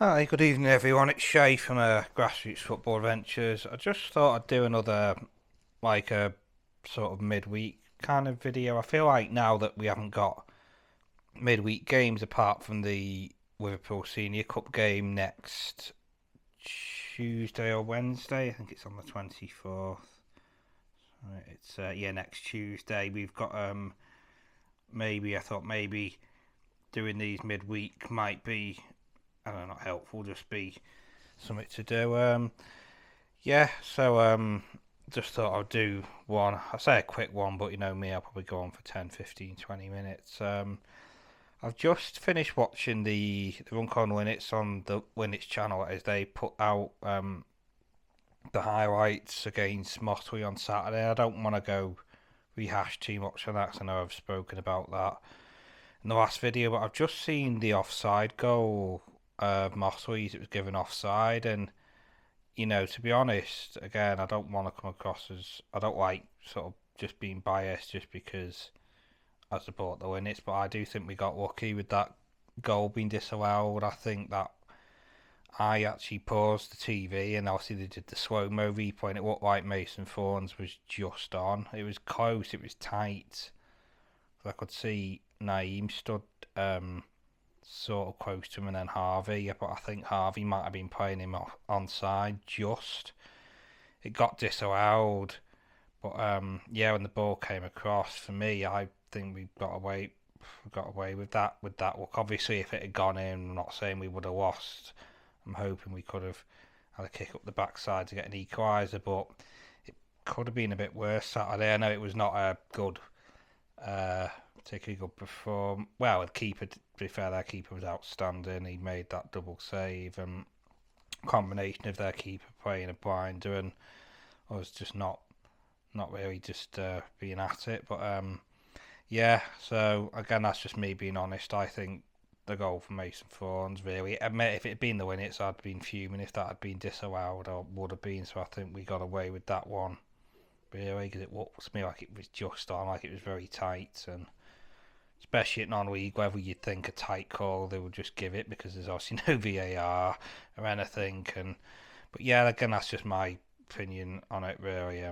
Hi, good evening everyone. It's Shay from Grassroots Football Adventures. I just thought I'd do another a sort of midweek kind of video. I feel like now that we haven't got midweek games apart from the Liverpool Senior Cup game next Tuesday or Wednesday. I think it's on the 24th. It's next Tuesday. We've got maybe I thought maybe doing these midweek might be, I don't know, not helpful, just be something to do. Just thought I'd do one. I say a quick one, but you know me, I'll probably go on for 10, 15, 20 minutes. I've just finished watching the Runcorn Linnets on the Linnets channel as they put out the highlights against Motley on Saturday. I don't want to go rehash too much on that because I know I've spoken about that in the last video, but I've just seen the offside goal of Motley's. It was given offside, and you know, to be honest, again, I don't want to come across as I don't like sort of just being biased just because I support the Linnets, but I do think we got lucky with that goal being disallowed. I think that I actually paused the TV and obviously they did the slow mo replay and it looked like Mason Thorns was just on. It was close, it was tight. I could see Naeem stood sort of close to him and then Harvey, but I think Harvey might have been playing him onside just. It got disallowed, but when the ball came across, for me, I think we got away with that look. Obviously, if it had gone in, I'm not saying we would have lost. I'm hoping we could have had a kick up the backside to get an equaliser, but it could have been a bit worse Saturday. I know it was not a good, particularly good perform. Well, the keeper, to be fair, their keeper was outstanding. He made that double save, and combination of their keeper playing a blinder and us just not really just being at it. But so again, that's just me being honest. I think the goal for Mason Thorns really. Admit if it had been the Linnets, I'd been fuming if that had been disallowed or would have been. So I think we got away with that one really because it looks to me like it was just on, like it was very tight, and especially at non-league, whether you'd think a tight call, they would just give it because there's obviously no VAR or anything. And but yeah, again, that's just my opinion on it really.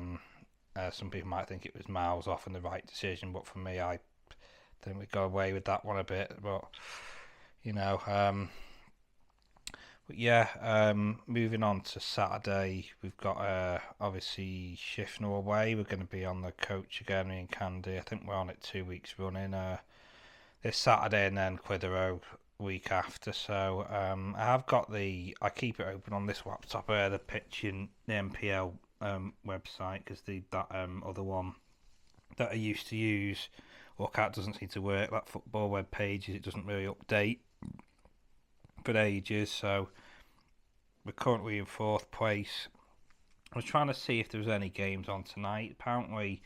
Some people might think it was miles off and the right decision, but for me, I think we got away with that one a bit. But you know, moving on to Saturday, we've got obviously Shifnal away. We're going to be on the coach again, me and Candy. I think we're on it 2 weeks running. This Saturday and then Clitheroe week after. So I have got I keep it open on this laptop, the pitch in the MPL website because that other one that I used to use, Lookout, doesn't seem to work. That football web page, it doesn't really update for ages. So we're currently in fourth place. I was trying to see if there was any games on tonight. Apparently,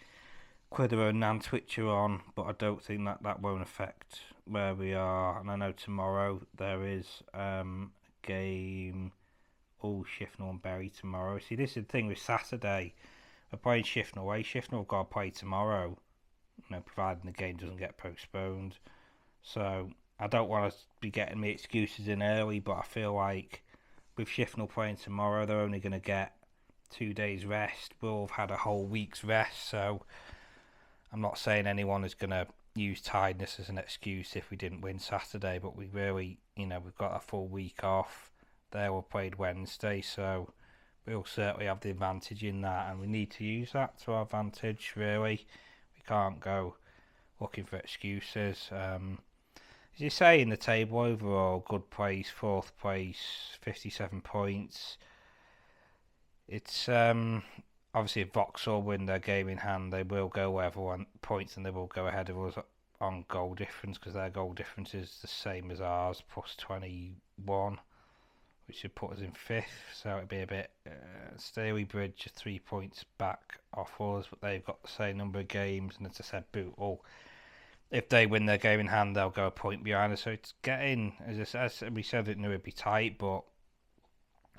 Clitheroe and Nantwich are on, but I don't think that won't affect where we are. And I know tomorrow there is a game. Oh, Shifnal and Bury tomorrow. See, this is the thing with Saturday. We're playing Shifnal away. Shifnal have got to play tomorrow, providing the game doesn't get postponed. So I don't want to be getting me excuses in early, but I feel like with Shifnal playing tomorrow, they're only going to get 2 days rest. We'll have had a whole week's rest, so I'm not saying anyone is going to use tiredness as an excuse if we didn't win Saturday, but we really, we've got a full week off. They were played Wednesday, so we'll certainly have the advantage in that, and we need to use that to our advantage, really. We can't go looking for excuses. As you say in the table, overall, good place, fourth place, 57 points. It's obviously if Vauxhall win their game in hand, they will go level on points and they will go ahead of us on goal difference because their goal difference is the same as ours, plus 21, which should put us in fifth. So it'd be a bit Staley Bridge 3 points back off us, but they've got the same number of games. And as I said, Bootle, if they win their game in hand, they'll go a point behind us. So it's getting, as we said, it knew it'd be tight, but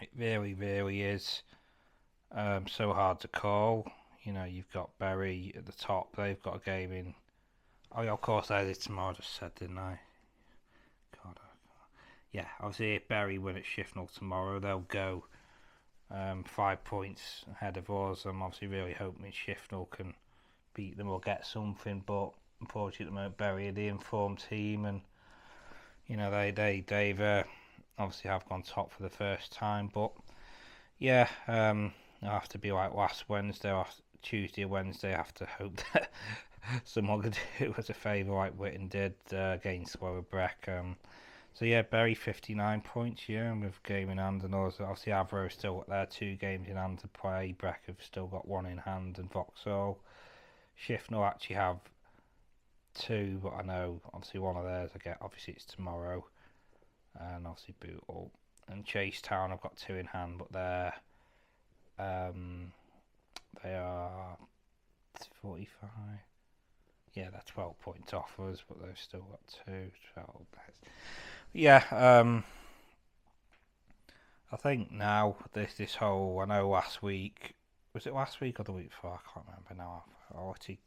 it really, really is so hard to call. You've got Bury at the top. They've got a game in. Oh, yeah, of course, they did tomorrow. I just said, didn't I? God. yeah, obviously if Bury win at Shifnal tomorrow, they'll go 5 points ahead of us. I'm obviously really hoping Shifnal can beat them or get something, but unfortunately at the moment Bury are the informed team, and they've obviously have gone top for the first time, but yeah, it'll have to be like last Wednesday or Tuesday or Wednesday. I have to hope that someone could do us a favour like Witten did against Lower Breck. So yeah, Bury 59 points, yeah, with game in hand, and also obviously Avro still got their 2 games in hand to play. Breck have still got one in hand, and Vauxhall. Shifnal actually have 2, but I know obviously one of theirs I get. Obviously it's tomorrow, and obviously Bootle and Chase Town have got 2 in hand, but um, they are 45. Yeah, they're 12 points off us, but they've still got 2. 12. Yeah, I think now this whole, I know last week, was it last week or the week before? I can't remember now. I actually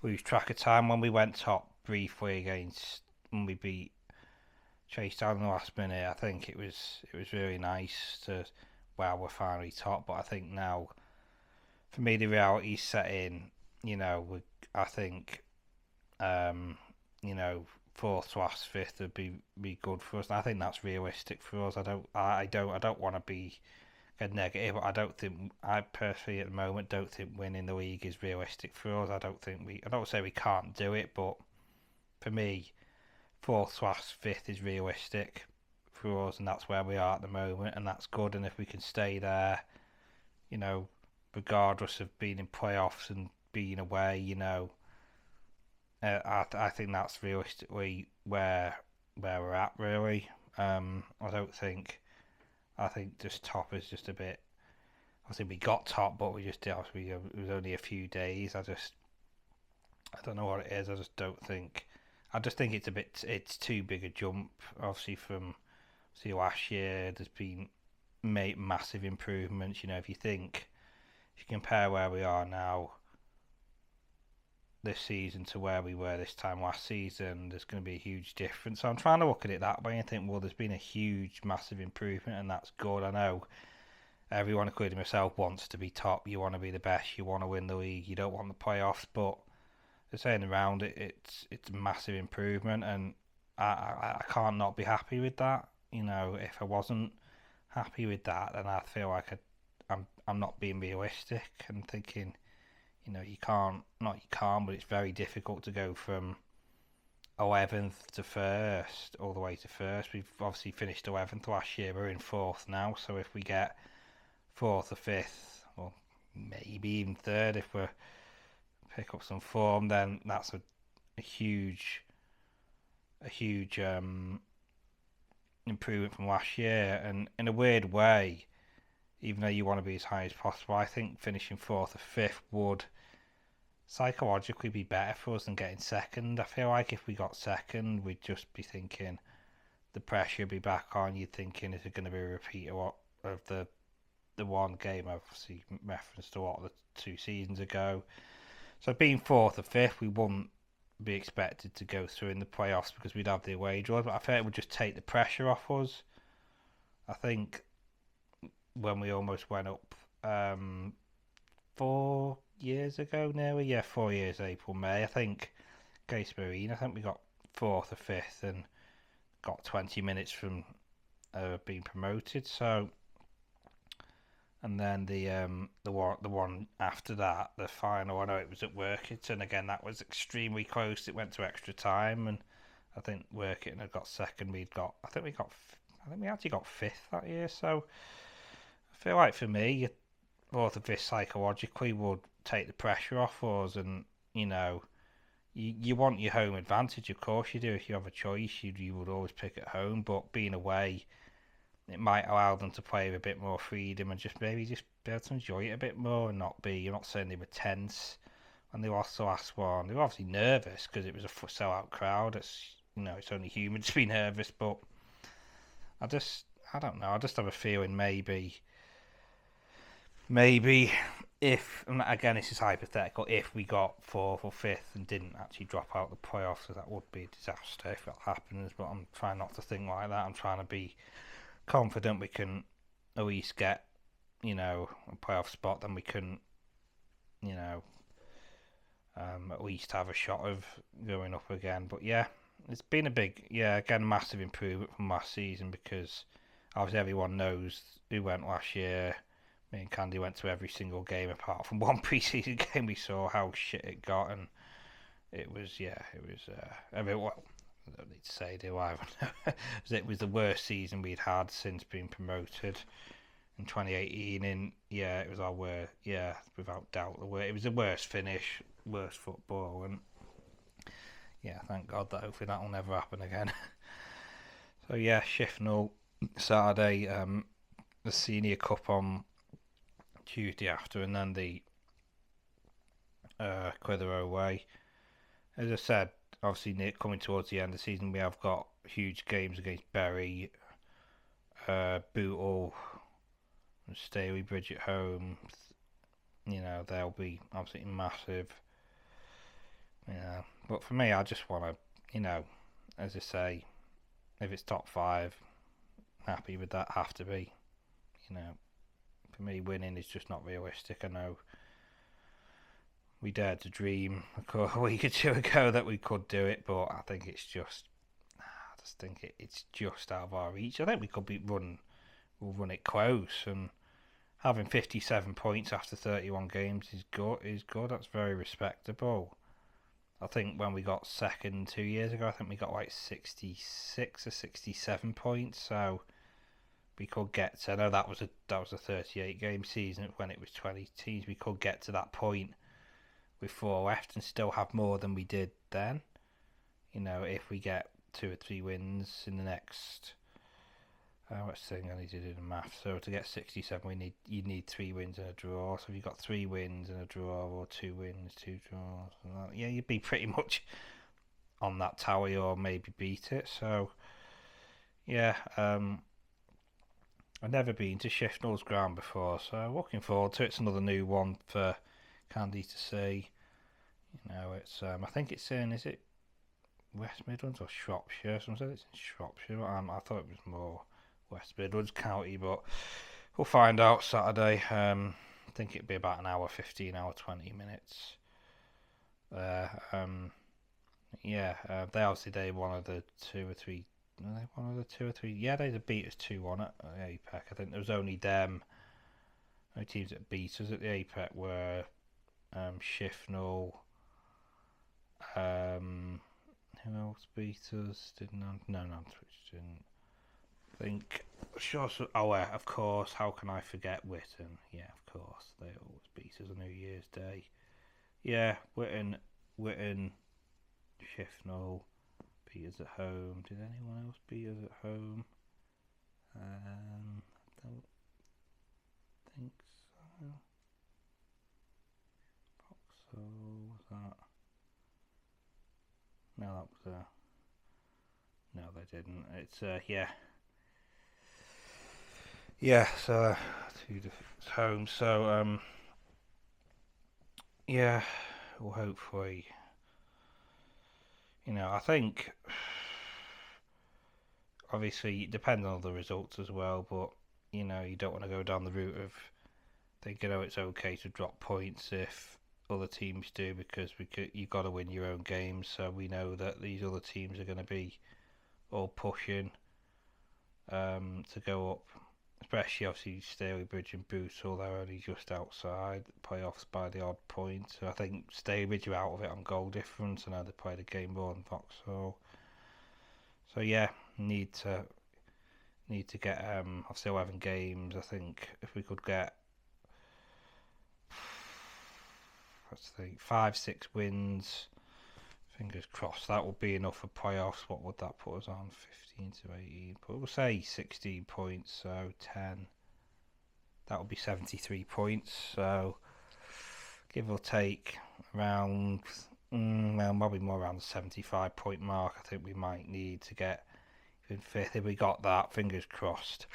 lose track of time when we went top briefly against, when we beat Chase down in the last minute. I think it was really nice to, well, we're finally top, but I think now for me the reality's set in. I think um, you know, fourth to last fifth would be good for us. And I think that's realistic for us. I don't want to be a negative. I don't think, I personally at the moment don't think winning the league is realistic for us. I don't say we can't do it, but for me, fourth to last fifth is realistic for us, and that's where we are at the moment, and that's good. And if we can stay there, you know, regardless of being in playoffs and being away, I think that's realistically where we're at really. I don't think I think just top is just a bit. I think we got top, but we just did. Obviously, it was only a few days. I don't know what it is. I just don't think. I just think it's a bit. It's too big a jump. Obviously, from last year, there's been made massive improvements. If you compare where we are now this season to where we were this time last season, there's going to be a huge difference. So I'm trying to look at it that way and think, well, there's been a huge, massive improvement, and that's good. I know everyone, including myself, wants to be top. You want to be the best. You want to win the league. You don't want the playoffs, but they're saying around it, it's a massive improvement, and I can't not be happy with that. If I wasn't happy with that, then I feel like I'm not being realistic and thinking, you can't, not you can't, but it's very difficult to go from 11th to first all the way to first. We've obviously finished 11th last year. We're in fourth now, so if we get fourth or fifth, or maybe even third, if we pick up some form, then that's a huge, improvement from last year. And in a weird way, even though you want to be as high as possible, I think finishing fourth or fifth would psychologically be better for us than getting second. I feel like if we got second, we'd just be thinking the pressure would be back on. You're thinking, is it going to be a repeat of the one game, obviously reference to what the 2 seasons ago. So being fourth or fifth, we wouldn't be expected to go through in the playoffs because we'd have the away draws. But I think it would just take the pressure off us. I think when we almost went up 4 years ago nearly, 4 years, April, May, I think, against Marine, I think we got fourth or fifth and got 20 minutes from being promoted. So, and then the one after that, the final, I know it was at Workington again. That was extremely close. It went to extra time, and I think Workington had got second. I think we actually got fifth that year. So I feel like for me, both of this psychologically would take the pressure off us, and you want your home advantage, of course you do. If you have a choice, you would always pick at home, but being away, it might allow them to play with a bit more freedom and just maybe just be able to enjoy it a bit more and not be. You're not saying they were tense when they lost the last one. They were obviously nervous because it was a sellout crowd. It's only human to be nervous, but I don't know. I just have a feeling maybe if, and again, this is hypothetical, if we got fourth or fifth and didn't actually drop out the playoffs, so that would be a disaster if that happens. But I'm trying not to think like that. I'm trying to be confident we can at least get, a playoff spot. Then we can, you know, at least have a shot of going up again. But yeah, it's been a big, again, massive improvement from last season because obviously everyone knows who went last year. Me and Candy went to every single game apart from one pre-season game. We saw how shit it got, and it was, I mean, well, I don't need to say, do I? It was the worst season we'd had since being promoted in 2018, and it was our worst, without doubt, it was the worst finish, worst football, and thank God that hopefully that will never happen again. So Shifnal Saturday, the Senior Cup on Tuesday after, and then the Clitheroe away. As I said, obviously coming towards the end of the season, we have got huge games against Bury, Bootle, and Staley Bridge at home. They'll be absolutely massive. But for me, I just want to, as I say, if it's top five, happy with that. Have to be, for me, winning is just not realistic. I know we dared to dream a week or two ago that we could do it, but I think it's just, it's just out of our reach. I think we could we'll run it close, and having 57 points after 31 games is good. That's very respectable. I think when we got second 2 years ago, I think we got like 66 or 67 points. So we could get to. I know that was a 38 game season when it was 20 teams. We could get to that point with 4 left and still have more than we did then. If we get 2 or 3 wins in the next. Let's think. I need to do the math. So to get 67, you need 3 wins and a draw. So if you got 3 wins and a draw, or 2 wins, 2 draws, you'd be pretty much on that tally, or maybe beat it. So I've never been to Shifnal's ground before, so looking forward to it. It's another new one for Candy to see. It's I think it's in, is it West Midlands or Shropshire? Someone said it's in Shropshire. I thought it was more West Midlands County, but we'll find out Saturday. I think it'd be about an hour 15, hour 20 minutes. They obviously one of the 2 or 3. Are they one of the 2 or 3? Yeah, they beat us 2-1 at the APEC. I think there was only them. No teams that beat us at the APEC were Shifnal. Who else beat us? No, Twitch didn't. I think sure. Of course. How can I forget Witten? Yeah, of course. They always beat us on New Year's Day. Yeah, Witten, Shifnal beat us at home. Did anyone else beat us at home? I don't think so. Vauxhall was that? No, that was no, they didn't. It's so 2 different homes. So well, hopefully, I think obviously it depends on the results as well, but you don't want to go down the route of thinking, it's okay to drop points if other teams do, because you've got to win your own games. So we know that these other teams are going to be all pushing to go up, especially obviously Stalybridge and Bootle. They're only just outside the playoffs by the odd point. So I think Stalybridge are out of it on goal difference. I know they played a game more than Vauxhall. So need to get obviously 11 games. I think if we could get, let's think, 5-6 wins, fingers crossed, that would be enough for playoffs. What would that put us on? 15 to 18, but we'll say 16 points, so 10, that would be 73 points. So give or take around, probably more around the 75 point mark. I think we might need to get in 5th. If we got that, fingers crossed,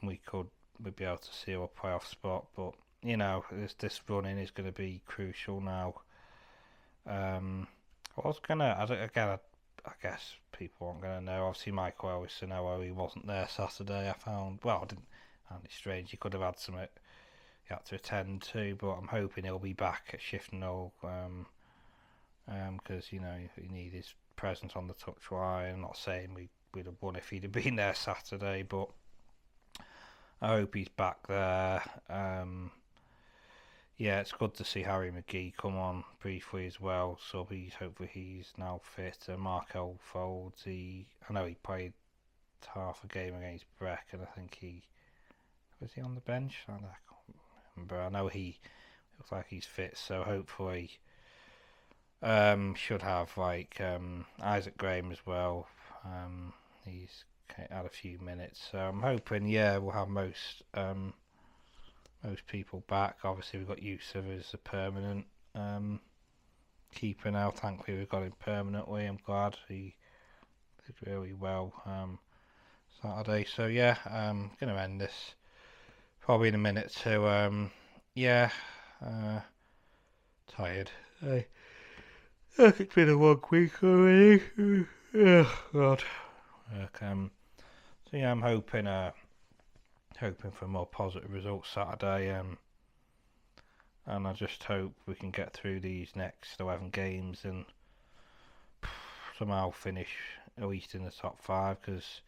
we'd be able to seal a playoff spot. But this running is going to be crucial now. I was gonna, I guess people aren't gonna know. Obviously, Michael Owison, he wasn't there Saturday. I found, well, I didn't. And it's strange. He could have had something he had to attend to, but I'm hoping he'll be back at Shifnal, because you need his presence on the touchline. I'm not saying we'd have won if he'd have been there Saturday, but I hope he's back there. Yeah, it's good to see Harry McGee come on briefly as well. So hopefully he's now fit. Markel Folds, I know he played half a game against Breck, and I think was he on the bench? I can't remember. I know he looks like he's fit, so hopefully should have like Isaac Graham as well. He's had a few minutes, so I'm hoping we'll have most people back. Obviously we've got Yusuf as a permanent keeper now. Thankfully we've got him permanently. I'm glad he did really well Saturday. So I'm gonna end this probably in a minute. So tired. It's been a long week already. Oh God. I'm hoping for more positive results Saturday, and I just hope we can get through these next 11 games and somehow finish at least in the top 5. Because,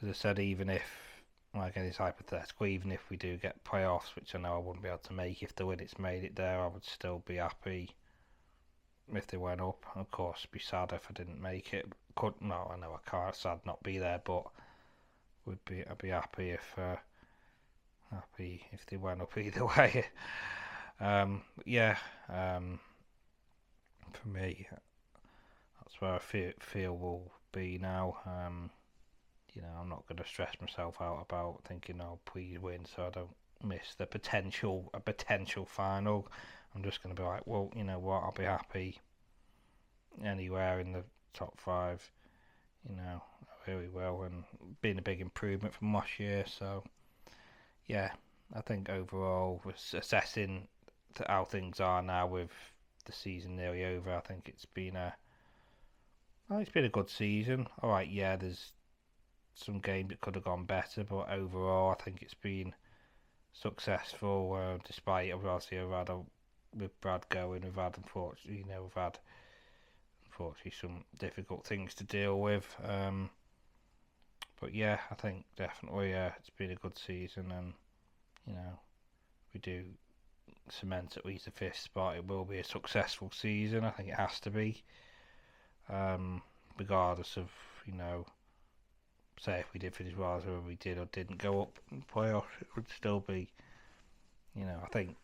as I said, even if, again, it's hypothetical, even if we do get playoffs, which I know I wouldn't be able to make, if the Linnets made it there, I would still be happy if they went up. Of course, be sad if I didn't make it. I know I can't. Sad not be there, but I'd be happy if they went up either way. For me, that's where I feel we'll be now. I'm not going to stress myself out about thinking, oh, please win, so I don't miss a potential final. I'm just going to be like, well, you know what, I'll be happy anywhere in the top 5. I really will, and been a big improvement from last year. So I think overall, assessing how things are now with the season nearly over, I think it's been a good season. All right, there's some games that could have gone better, but overall, I think it's been successful. Despite obviously with Brad going, we've had unfortunately some difficult things to deal with. But I think definitely it's been a good season, and we do cement at least the 5th spot. It will be a successful season. I think it has to be, regardless of say if we did finish well as whether we did or didn't go up in playoffs, it would still be. I think